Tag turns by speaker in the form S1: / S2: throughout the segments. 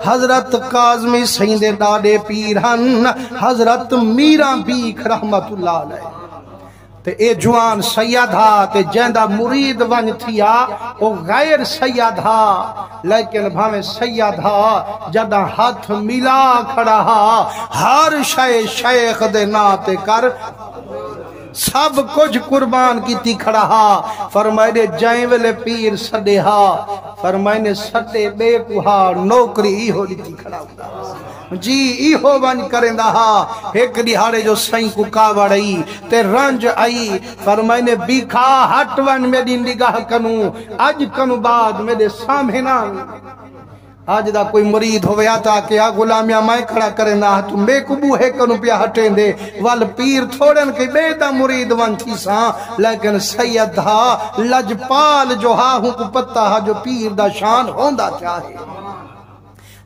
S1: حضرت کاظمی سیندے ڈاڈے پیرہن حضرت میران بیک رحمت اللہ علیہ تے اے جوان سید ہا تے جیندہ مرید ون تھیا او غیر سید ہا لیکن بھامے سید ہا جدہ ہاتھ ملا کھڑا ہا ہر شیخ دے ناتے کر سب کچھ قربان کی تی کھڑا ہا فرمائے جائیں ویلے پیر سڑے ہا فرمائے سڑے بے کوہا نوکری ہی ہو لی تی کھڑا ہوں جی ای ہو بن کریں دہا ایک دیہاڑے جو سائیں کو کاوڑ آئی تے رنج آئی فرمائے بیکھا ہٹ ون میری نگاہ کنوں اج کنوں بعد میرے سامنے آج دا کوئی مرید ہوئے آتا کہ آ غلامیاں میں کھڑا کریں دا تو میں کبو ہے کنو پیا ہٹیں دے وال پیر تھوڑن کے بے دا مرید ون تھی ساں لیکن سید ہا لجپال جو ہا ہوں کو پتہ ہا جو پیر دا شان ہوندہ چاہے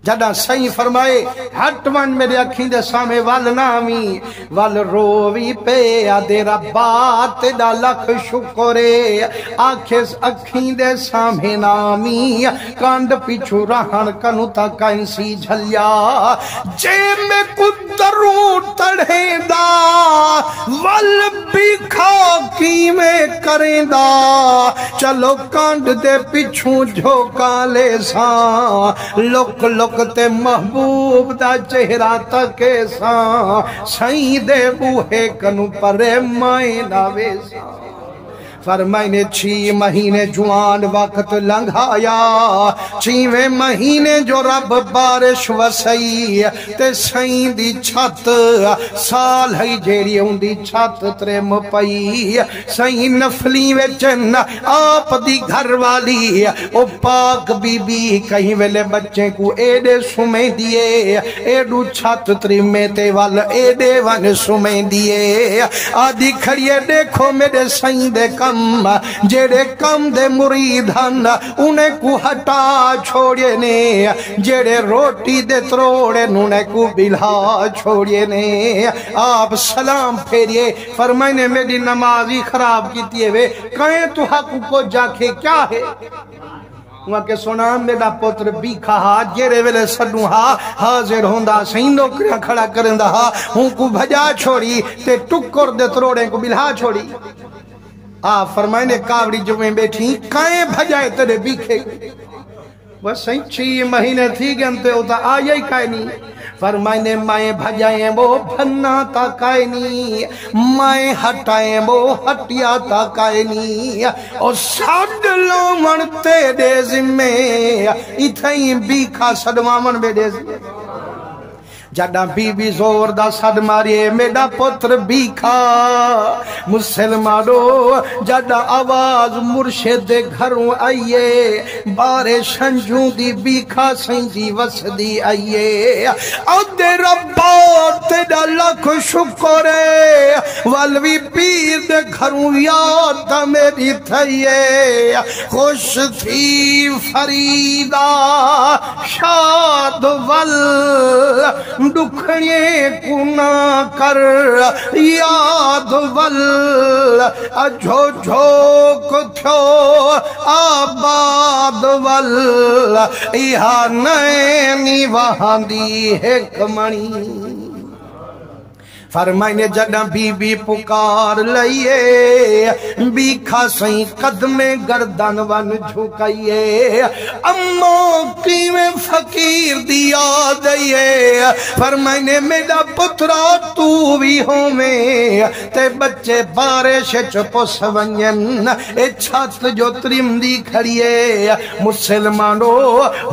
S1: جدہ سائیں فرمائے ہٹ ون میرے اکھیں دے سامے وال نامی وال رووی پہ آدھے ربات دا لکھ شکرے آکھیں اکھیں دے سامے نامی کانڈ پیچھو رہن کنو تا کائنسی جھلیا جے میں قدروں تڑھیں دا وال بیکھا کی میں کریں دا چلو کانڈ دے پیچھو جھوکا لے ساں لک تے محبوب دا چہرہ تکے ساں سائیں دے بوہے کنو پرے مائیں ناوے ساں فرمائنے 6 مہینے جوان وقت لنگھایا 6ویں مہینے جو رب بارش وسائی تے سائیں دی چھت سال ہے جیڑی ہوں دی چھت ترم پئی سائیں نفلی وچن آپ دی گھر والی او پاک بی بی کہیں ویلے بچے کو ایڈے سمیں دیے ایڈو چھت ترمے تے وال ایڈے ون سمیں دیے آدھی کھڑیے دیکھو میرے سائیں دے کم جیڑے کم دے مرید ہن انہیں کو ہٹا چھوڑے نے جیڑے روٹی دے تروڑے انہیں کو بلہا چھوڑے نے آپ سلام پھیریے فرمائنے میری نمازی خراب کیتی ہے کہیں تو حق کو جاکے کیا ہے وہاں کے سنا میرا پتر بیکھا ہا جیرے ویلے سڈوں ہا حاضر ہوندہ سہیں نوکریاں کھڑا کرندہ ہا ہوں کو بھجا چھوڑی تے ٹکر دے تروڑے کو بلہا چھوڑی فرمائنے کاوڑی جو میں بیٹھی کائیں بھجائے تیرے بیکھے بس 6 مہینے تھی گنتے ہوتا آیا ہی کائیں نہیں فرمائنے مائیں بھجائیں وہ بھنا تا کائیں نہیں مائیں ہٹائیں وہ ہٹیا تا کائیں نہیں اور ساڑھ لومن تیرے ذمے اتھائیں بیکھا سڑوامن بیڑے ذمے جڑا بی بی زور دا صد ماریے میرا پتر بیکھا مسلمانو جڑا آواز مرشد گھروں آئیے بارے شنجوں دی بیکھا سنجی وسدی آئیے ادھے ربا تیڑا لکھ شکرے والوی پیر دے گھروں یاد میری تھئیے خوش تھی فریدہ شاد ول دکھڑیے کنا کر یاد ول اجھو جھوک تھو آباد ول یہاں نینی وہاں دی حکمنی فرمائنے جڑا بی بی پکار لئیے بیکھا سہیں قدم گردن ون جھکائیے اماں کی میں فقیر دیا دئیے فرمائنے میرا پترا تو بھی ہوں میں تے بچے بارش چپو سونین اے چھت جو ترم دی کھڑیے مسلمانو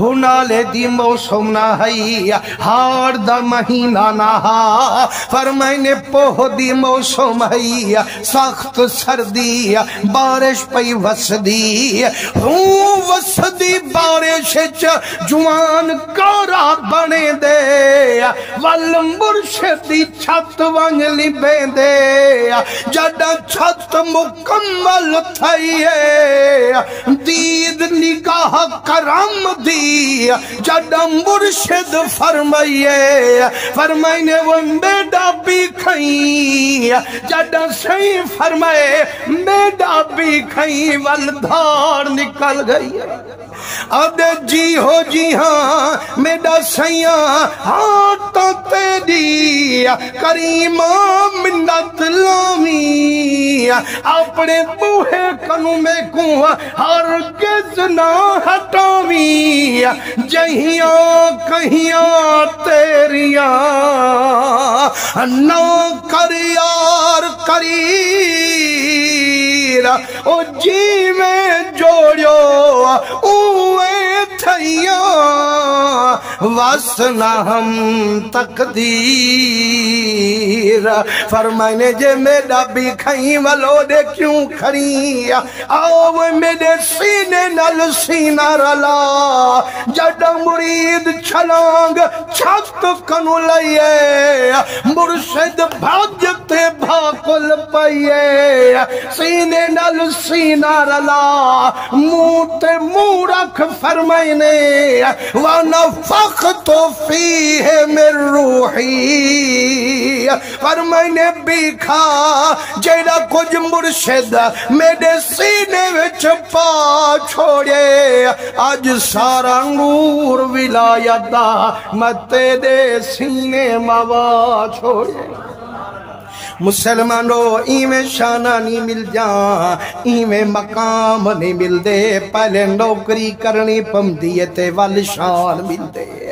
S1: ہنالے دی موسم نہ ہائی ہار دا مہینہ نہ ہا فرمائنے میں نے پوہ دی موسم ہے سخت سردی بارش پئی وسدی ہوں وسدی بارش جوان کارا بنے دے ول مرشدی چھت ونگلی بین دے جڑا چھت مکمل تھائیے دید نگاہ کرم دی جڑا مرشد فرمائیے فرمائنے وہ بیٹا بھی کھائیں جڑا صحیح فرمائے میڈا بھی کھائیں والدھار نکل گئی اب جی ہو جی ہاں میڈا سیاں ہاتھ تیری کریم منت لامی اپنے بوہے کنو میں کو ہرگز نہ ہٹامی جہیاں کہیاں تیریاں نہ کر یار کریر او جی میں جوڑیو اوے تھیاں واسنا ہم تقدیر فرمائنے جے میڈا بھی کھائیں والو دے کیوں کھڑی آو میرے سینے نل سینہ رلا جڑا مرید چھلانگ چھت کنو لئیے مرشد بھاجتے بھاکل پئیے سینے نل سینہ رلا موتے مورکھ فرمائنے وَنَفَخْتُ فِيهِ مِن رُوحِي فرمائنے بیکھا جیڑا کچھ مرشد میرے سینے وچ پا چھوڑے آج سارا نور ولایت دا متے دے سینے موا چھوڑے مسلمانو ایمیں شانہ نہیں مل جان ایمیں مقام نہیں مل دے پہلے نوکری کرنی پم دیتے وال شان مل دے